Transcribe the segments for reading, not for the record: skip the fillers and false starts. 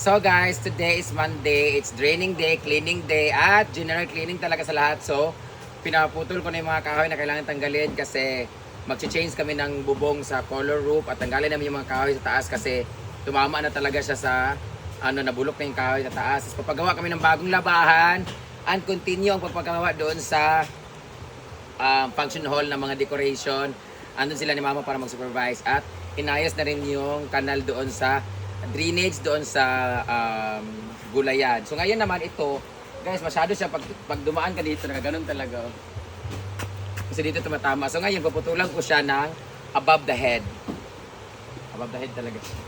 So guys, today is Monday. It's draining day, cleaning day, at general cleaning talaga sa lahat. So, pinaputol ko na yung mga kahoy na kailangan tanggalin kasi mag-change kami ng bubong sa color roof at tanggalin namin yung mga kahoy sa taas kasi tumama na talaga siya sa nabulok na yung kahoy sa taas. Tapos papagawa kami ng bagong labahan and continue ang pagpagawa doon sa function hall ng mga decoration. Andun sila ni Mama para mag-supervise at inayos na rin yung kanal doon sa drainage doon sa gulayan. So ngayon naman ito, guys, masyado siya pag dumaan ka dito, nakaganon talaga. Kasi dito tumatama. So ngayon, puputulan ko siya ng above the head. Above the head talaga siya.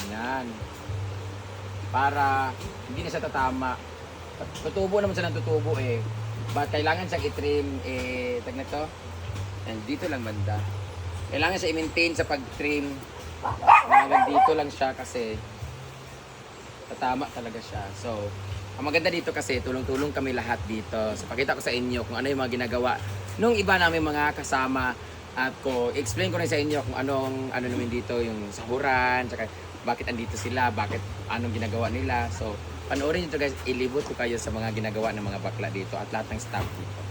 Ayan. Para hindi na siya tatama. Tutubo naman siya ng tutubo eh. But kailangan siyang i-trim tag na to. And dito lang banda. Kailangan siya i-maintain sa pag-trim. Hanggang dito lang siya kasi tatama talaga siya. So, ang maganda dito kasi tulong-tulong kami lahat dito. So, pakita ko sa inyo kung ano yung mga ginagawa nung iba namin mga kasama at ko explain ko rin sa inyo kung ano namin dito yung sahuran, tsaka bakit andito sila, bakit anong ginagawa nila. So, panoorin nyo guys, ilibot ko kayo sa mga ginagawa ng mga bakla dito at lahat ng staff dito.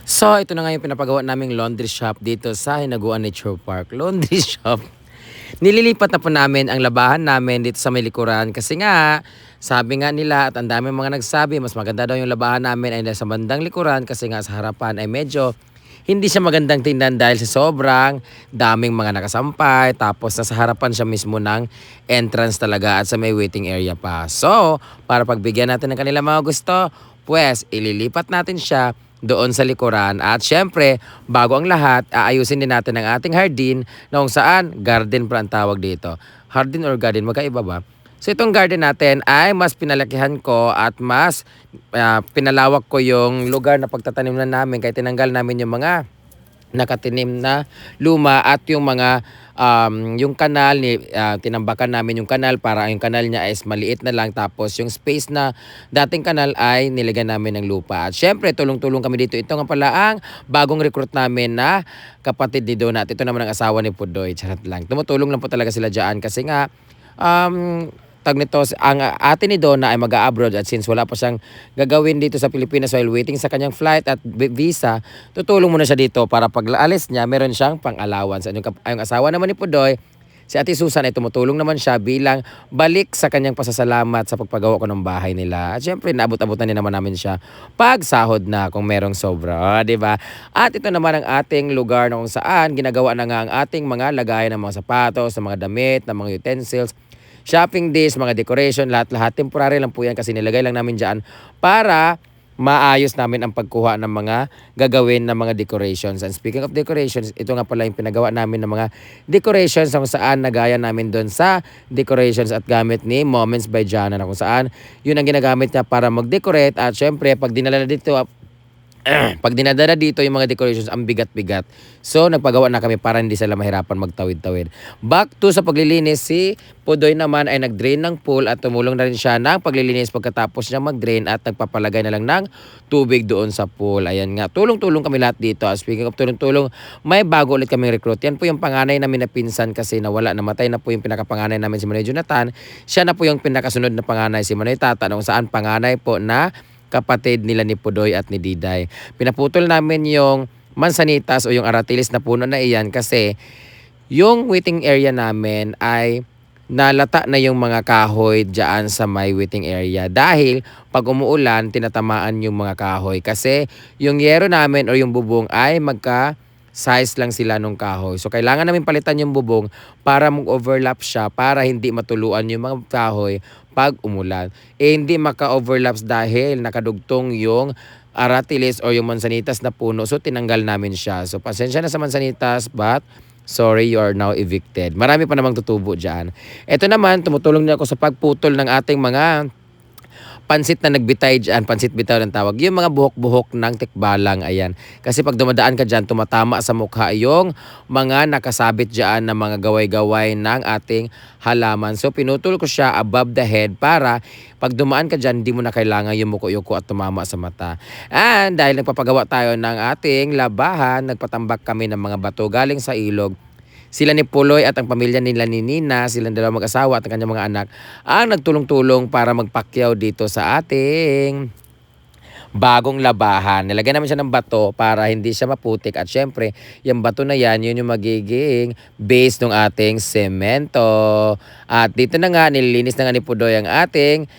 So, ito na nga yung pinapagawa naming laundry shop dito sa Hinaguan Nature Park. Laundry shop. Nililipat na po namin ang labahan namin dito sa may likuran kasi nga, sabi nga nila at ang dami mga nagsabi, mas maganda daw yung labahan namin ay nasa bandang likuran kasi nga sa harapan ay medyo hindi siya magandang tingnan dahil sa sobrang daming mga nakasampay tapos nasa harapan siya mismo ng entrance talaga at sa may waiting area pa. So, para pagbigyan natin ng kanilang mga gusto, pues ililipat natin siya doon sa likuran. At syempre, bago ang lahat, aayusin din natin ang ating hardin na kung saan garden pa ang tawag dito. Hardin or garden, magkaiba ba? So itong garden natin ay mas pinalakihan ko at mas pinalawak ko yung lugar na pagtatanim na namin kaya tinanggal namin yung mga nakatinim na luma at yung mga yung kanal tinambakan namin yung kanal para yung kanal niya is maliit na lang tapos yung space na dating kanal ay nilagyan namin ng lupa. At syempre tulong-tulong kami dito. Ito nga pala ang bagong recruit namin na kapatid ni Donat. Ito naman ang asawa ni Pudoy. Charot lang. Tumutulong lang po talaga sila dyan kasi nga tag nito, ang ate ni Donna ay mag-a-abroad at since wala pa siyang gagawin dito sa Pilipinas while waiting sa kanyang flight at visa, tutulong muna siya dito para pag alis niya, meron siyang pang-allowance. Yung asawa naman ni Pudoy, si Ate Susan ay tumutulong naman siya bilang balik sa kanyang pasasalamat sa pagpagawa ko ng bahay nila. At syempre, naabot-abutan din naman namin siya pag sahod na kung merong sobra, di ba? At ito naman ang ating lugar na kung saan ginagawa na nga ang ating mga lagayan ng mga sapatos, ng mga damit, ng mga utensils, shopping days, mga decoration, lahat-lahat. Temporary lang po yan kasi nilagay lang namin dyan para maayos namin ang pagkuha ng mga gagawin ng mga decorations. And speaking of decorations, ito nga pala yung pinagawa namin ng mga decorations kung saan nagaya namin doon sa decorations at gamit ni Moments by Jana na kung saan yun ang ginagamit niya para mag-decorate. At syempre, pag dinala dito, pag dinadala dito yung mga decorations, ang bigat-bigat. So, nagpagawa na kami para hindi sila mahirapan magtawid-tawid. Back to sa paglilinis, si Pudoy naman ay nag-drain ng pool at tumulong na rin siya ng paglilinis pagkatapos niya mag-drain at nagpapalagay na lang ng tubig doon sa pool. Ayan nga, tulong-tulong kami lahat dito. Speaking of tulong-tulong, may bago ulit kaming recruit. Yan po yung panganay namin na pinsan kasi nawala, namatay na po yung pinakapanganay namin si Manoy Jonathan. Siya na po yung pinakasunod na panganay si Manoy Tata, kung saan panganay po na kapatid nila ni Pudoy at ni Diday. Pinaputol namin yung mansanitas o yung aratilis na puno na iyan kasi yung waiting area namin ay nalata na yung mga kahoy dyan sa may waiting area dahil pag umuulan tinatamaan yung mga kahoy kasi yung yero namin o yung bubong ay size lang sila nung kahoy. So, kailangan namin palitan yung bubong para mag-overlap siya para hindi matuluan yung mga kahoy pag umulan. Hindi maka-overlaps dahil nakadugtong yung aratilis o yung mansanitas na puno. So, tinanggal namin siya. So, pasensya na sa mansanitas but sorry, you are now evicted. Marami pa namang tutubo dyan. Ito naman, tumutulong niya ako sa pagputol ng ating mga pansit na nagbitay dyan, pansit bitaw ng tawag, yung mga buhok-buhok ng tikbalang, ayan. Kasi pag dumadaan ka dyan, tumatama sa mukha yung mga nakasabit dyan na mga gaway-gaway ng ating halaman. So, pinutol ko siya above the head para pag dumaan ka dyan, hindi mo na kailangan yung muko-yuko at tumama sa mata. And dahil nagpapagawa tayo ng ating labahan, nagpatambak kami ng mga bato galing sa ilog. sila ni Puloy at ang pamilya nila ni Nina, silang dalawang mag-asawa at ang kanyang mga anak, ang nagtulong-tulong para magpakyaw dito sa ating bagong labahan. Nilagyan namin siya ng bato para hindi siya maputik at syempre, yung bato na yan, yun yung magiging base ng ating semento. At dito na nga, nililinis na nga ni Pudoy ang ating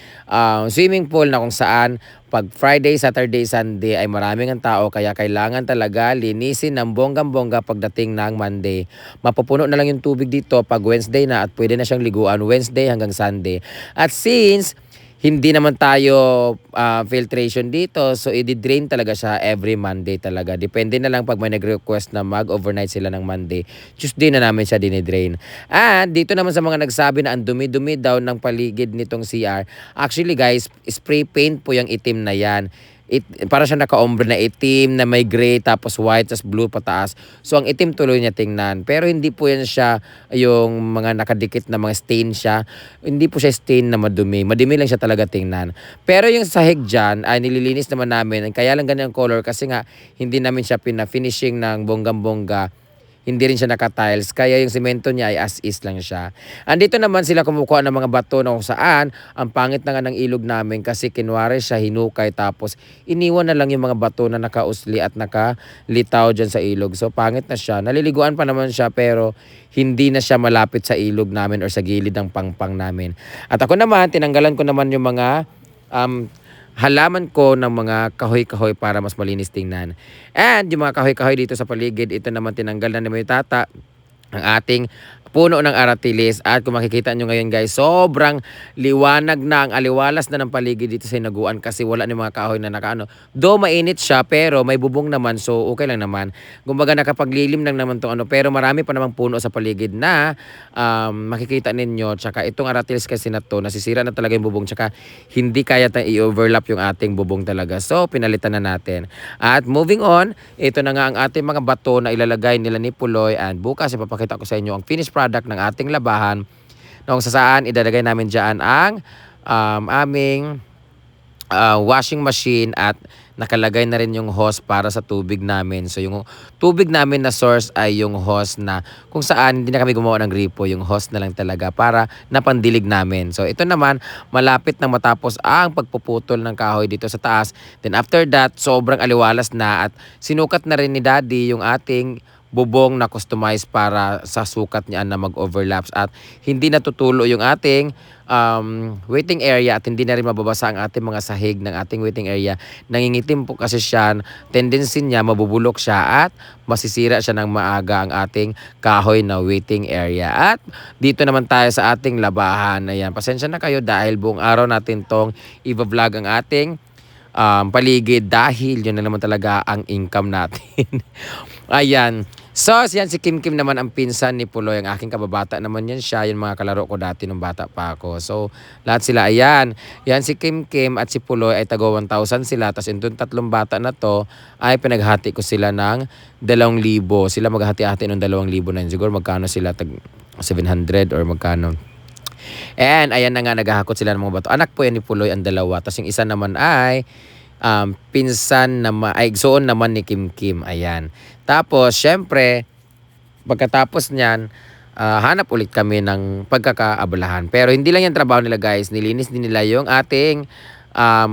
swimming pool na kung saan pag Friday, Saturday, Sunday ay maraming ang tao kaya kailangan talaga linisin ng bonggang-bongga pagdating ng Monday. Mapupuno na lang yung tubig dito pag Wednesday na at pwede na siyang liguan Wednesday hanggang Sunday. At since hindi naman tayo filtration dito. So, i-drain talaga siya every Monday talaga. Depende na lang pag may nag-request na mag-overnight sila ng Monday. Tuesday na namin siya dinidrain. And dito naman sa mga nagsabi na ang dumi-dumi daw ng paligid nitong CR. Actually guys, spray paint po yung itim na yan. Para siya naka-ombre na itim na may gray tapos white tapos blue pataas. So ang itim tuloy niya tingnan. Pero hindi po yan siya yung mga nakadikit na mga stain siya. Hindi po siya stain na madumi. Madumi lang siya talaga tingnan. Pero yung sahig dyan ay nililinis naman namin. Kaya lang ganyan color kasi nga hindi namin siya pina-finishing ng bonggang-bongga. Hindi rin siya naka-tiles. Kaya yung semento niya ay as is lang siya. Andito naman sila kumukuha ng mga bato na kung saan ang pangit na nga ng ilog namin kasi kinwari siya hinukay tapos iniwan na lang yung mga bato na nakausli at nakalitaw dyan sa ilog. So pangit na siya. Naliliguan pa naman siya pero hindi na siya malapit sa ilog namin or sa gilid ng pangpang namin. At ako naman, tinanggalan ko naman yung mga halaman ko ng mga kahoy-kahoy para mas malinis tingnan. And yung mga kahoy-kahoy dito sa paligid, ito naman tinanggal na ni May Tata ang ating puno ng aratilis. At kung makikita nyo ngayon guys, sobrang liwanag na, ang aliwalas na ng paligid dito sa hinaguan kasi wala ni mga kahoy na nakaano. Do mainit siya pero may bubong naman so okay lang naman. Kumbaga nakapaglilim lang naman tong ano pero marami pa namang puno sa paligid na makikita ninyo. Tsaka itong aratilis kasi na to, nasisira na talaga yung bubong tsaka hindi kaya tayong i-overlap yung ating bubong talaga. So pinalitan na natin. At moving on, ito na nga ang ating mga bato na ilalagay nila ni Puloy and bukas ipapakita ko sa inyo ang finished product ng ating labahan na kung saan idadagay namin dyan ang aming washing machine at nakalagay na rin yung hose para sa tubig namin. So yung tubig namin na source ay yung hose na kung saan hindi na kami gumawa ng gripo, yung hose na lang talaga para napandilig namin. So ito naman, malapit na matapos ang pagpuputol ng kahoy dito sa taas. Then after that, sobrang aliwalas na at sinukat na rin ni Daddy yung ating bubong na customize para sa sukat niya na mag-overlaps at hindi natutulo yung ating waiting area at hindi na rin mababasa ang ating mga sahig ng ating waiting area. Nangingitim po kasi siya, tendency niya mabubulok siya at masisira siya ng maaga ang ating kahoy na waiting area. At dito naman tayo sa ating labahan. Ayan, pasensya na kayo dahil buong araw natin tong i-vlog ang ating paligid dahil yun na naman talaga ang income natin. Ayan. So, yan si Kim Kim naman ang pinsan ni Puloy. Ang aking kababata naman yan siya. Yung mga kalaro ko dati nung bata pa ako. So, lahat sila ayan. Yan si Kim Kim at si Puloy ay taga 1,000 sila. Tapos yung tatlong bata na to ay pinaghati ko sila ng 2,000. Sila maghati-hati ng 2,000 na yun. Siguro magkano sila? 700 or magkano? And ayan na nga, naghahakot sila ng mga bato. Anak po yan ni Puloy ang dalawa. Tapos yung isa naman ay pinsan naman, ay igsoon naman ni Kim Kim. Ayan. Tapos, syempre, pagkatapos niyan, hanap ulit kami ng pagkakaabalahan. Pero hindi lang yung trabaho nila guys. Nilinis din nila yung ating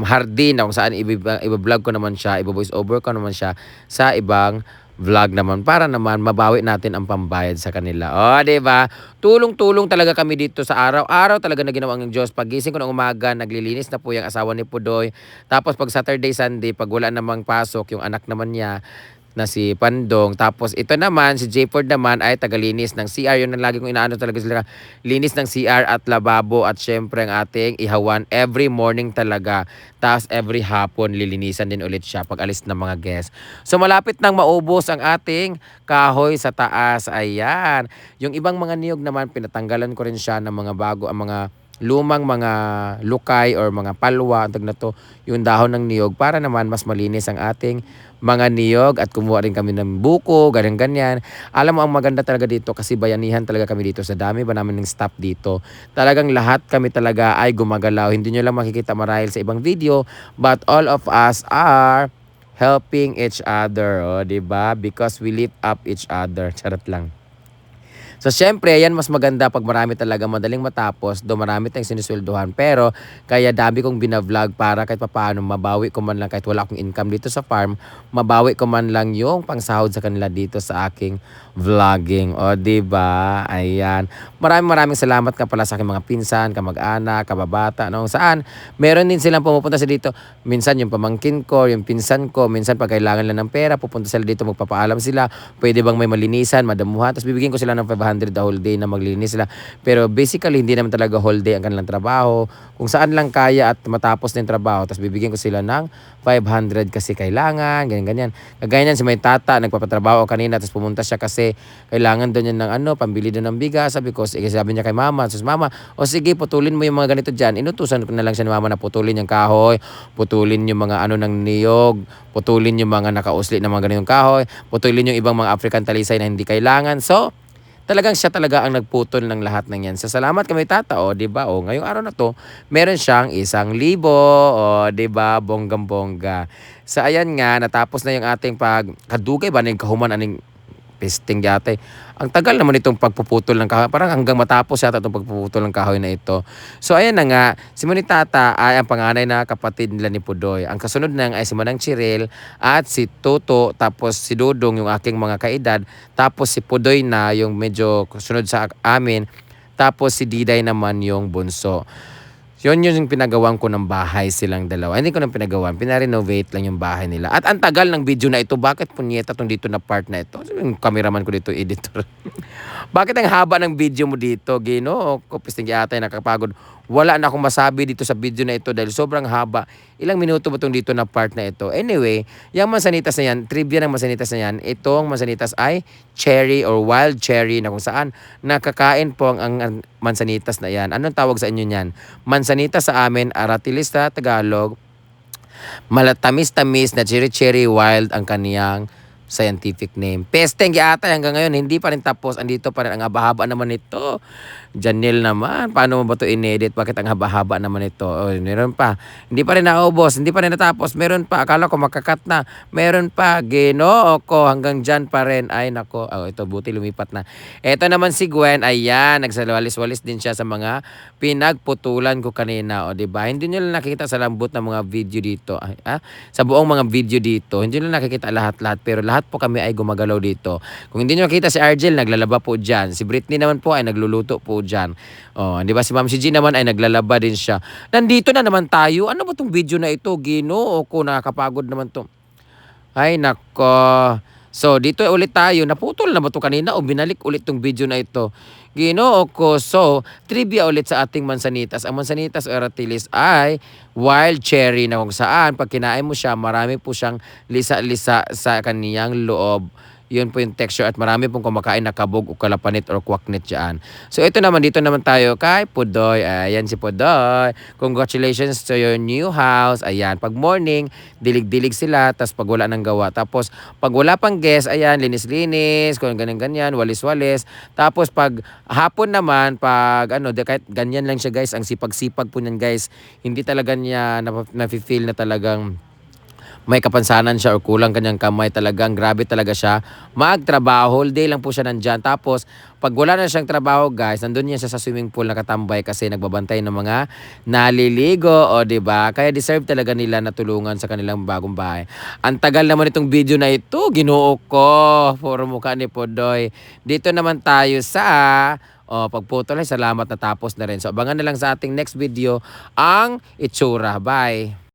hardin na kung saan i-vlog ko naman siya, i-voice over ko naman siya sa ibang vlog naman para naman mabawi natin ang pambayad sa kanila. O, diba? Tulong-tulong talaga kami dito sa araw-araw talaga na ginawa ng Diyos. Pagising ko ng umaga, naglilinis na po yung asawa ni Pudoy. Tapos pag Saturday, Sunday, pag wala namang pasok, yung anak naman niya, na si Pandong. Tapos ito naman, si Jayford naman ay tagalinis ng CR. Yun ang lagi kong inaano talaga sila. Linis ng CR at lababo at syempre ang ating ihawan every morning talaga. Tapos every hapon lilinisan din ulit siya pag alis ng mga guests. So malapit nang maubos ang ating kahoy sa taas. Ayan. Yung ibang mga niyog naman, pinatanggalan ko rin siya ng mga bago, ang mga lumang mga lukay or mga palwa, ang tag na to, yung dahon ng niyog para naman mas malinis ang ating mga niyog at kumuha rin kami ng buko, ganyan-ganyan. Alam mo, ang maganda talaga dito kasi bayanihan talaga kami dito. Sa dami ba namin ng staff dito. Talagang lahat kami talaga ay gumagalaw. Hindi nyo lang makikita marahil sa ibang video, but all of us are helping each other. O, diba? Because we lift up each other. Charot lang. So, syempre, yan mas maganda pag marami talaga madaling matapos, do marami tayong sinisweldohan. Pero, kaya dami kong binavlog para kahit papaano mabawi ko man lang kahit wala akong income dito sa farm, mabawi ko man lang yung pangsahod sa kanila dito sa aking vlogging. O, di ba? Ayan. Maraming salamat ka pala sa aking mga pinsan, kamag-anak, kababata, no? Saan? Meron din silang pumupunta sa dito. Minsan yung pamangkin ko, yung pinsan ko, minsan pag kailangan lang ng pera, pupunta sila dito, magpapaalam sila. Pwede bang may malinisan, madamuhan, tapos bibigyan ko sila ng 500 the whole day na maglinis sila. Pero basically, hindi naman talaga whole day ang kanilang trabaho. Kung saan lang kaya at matapos na yung trabaho, tapos bibigyan ko sila ng 500 kasi kailangan, ganyan-ganyan. Kagaya niyan, si may tata, nagpapatrabaho kanina, tapos pumunta siya kasi kailangan doon niya ng pambili doon ng bigas. Sabi ko, sige, sabi niya kay mama, sus mama, o sige, putulin mo yung mga ganito dyan. Inutusan ko na lang siya ni mama na putulin yung kahoy, putulin yung mga ng niyog, putulin yung mga nakausli na mga ganitong kahoy, putulin yung ibang mga African talisay na hindi kailangan. So, talagang siya talaga ang nagputol ng lahat ng yan. Sa salamat kami tata, o, di ba? O, ngayong araw na to, meron siyang 1,000, o, di ba? Bonggang-bongga. Sa ayan nga, natapos na yung ating pagkadugay ba, ng kahuman, aning pesting yate. Ang tagal naman itong pagpuputol ng kahoy. Parang hanggang matapos yata itong pagpuputol ng kahoy na ito. So ayan na nga, si Monitata ay ang panganay na kapatid nila ni Pudoy. Ang kasunod na ay si Manang Chirel at si Toto, tapos si Dudong yung aking mga kaedad, tapos si Pudoy na yung medyo kasunod sa amin, tapos si Diday naman yung bunso. Yun yung pinagawan ko ng bahay silang dalawa. Hindi ko nang pinagawan. Pinarenovate lang yung bahay nila. At ang tagal ng video na ito. Bakit punyeta tong dito na part na ito? Yung cameraman ko dito, editor. Bakit ang haba ng video mo dito, Gino? Pisting yata yung nakapagod. Wala na akong masabi dito sa video na ito dahil sobrang haba. Ilang minuto ba itong dito na part na ito? Anyway, yung mansanitas na yan, trivia ng mansanitas na yan, itong mansanitas ay cherry or wild cherry na kung saan nakakain po ang mansanitas na yan. Anong tawag sa inyo yan? Mansanitas sa amin, aratilis sa Tagalog, malatamis-tamis na cherry-cherry wild ang kaniyang scientific name. Pesteng yata hanggang ngayon, hindi pa rin tapos. Andito pa rin ang haba-haba naman ito. Janelle naman, paano mo ba ito inedit? Bakit ang haba-haba naman ito? Oh, meron pa. Hindi pa rin naubos, hindi pa rin natapos. Meron pa, akala ko makakat na. Meron pa, Ginoo ko, hanggang dyan pa rin. Ay nako, oh, ito buti lumipat na. Ito naman si Gwen, ayan, nagsawalis-walis din siya sa mga pinagputulan ko kanina. O, diba? Hindi nyo lang nakikita sa lambot ng mga video dito. Sa buong mga video dito, hindi nyo lang nakikita lahat-lahat. Pero lahat po kami ay gumagalaw dito. Kung hindi nyo nakita si Argel, naglalaba po dyan. Si Britney naman po ay nagluluto po dyan. Oh, di ba si Ma'am si G naman ay naglalaba din siya. Nandito na naman tayo. Ano ba tong video na ito, Ginoo ko, nakakapagod naman to. Ay nako. So dito ulit tayo. Naputol na ba to kanina o binalik ulit tong video na ito? Ginoo ko. So trivia ulit sa ating mansanitas. Ang mansanitas o aratilis ay wild cherry na kung saan pag kinain mo siya, marami po siyang lisa-lisa sa kaniyang loob. Yun po yung texture at marami pong kumakain na kabog o kalapanit or kwaknit dyan. So ito naman, dito naman tayo kay Pudoy. Ayan si Pudoy. Congratulations to your new house. Ayan, pag morning, dilig-dilig sila, tapos pag wala nang gawa. Tapos pag wala pang guest, ayan, linis-linis, kung ganyan-ganyan, walis-walis. Tapos pag hapon naman, pag kahit ganyan lang siya guys, ang sipag-sipag po niyan guys, hindi talaga niya na-feel na talagang may kapansanan siya or kulang kanyang kamay, talagang grabe talaga siya magtrabaho. Whole day lang po siya nandyan. Tapos, pag wala na siyang trabaho guys, nandun niya siya sa swimming pool nakatambay kasi nagbabantay ng mga naliligo. O diba? Kaya deserve talaga nila na tulungan sa kanilang bagong bahay. Ang tagal naman itong video na ito. Ginoo ko. Puro mukha ni Pudoy. Dito naman tayo sa pagputol ay salamat na tapos na rin. So, abangan na lang sa ating next video ang itsura. Bye!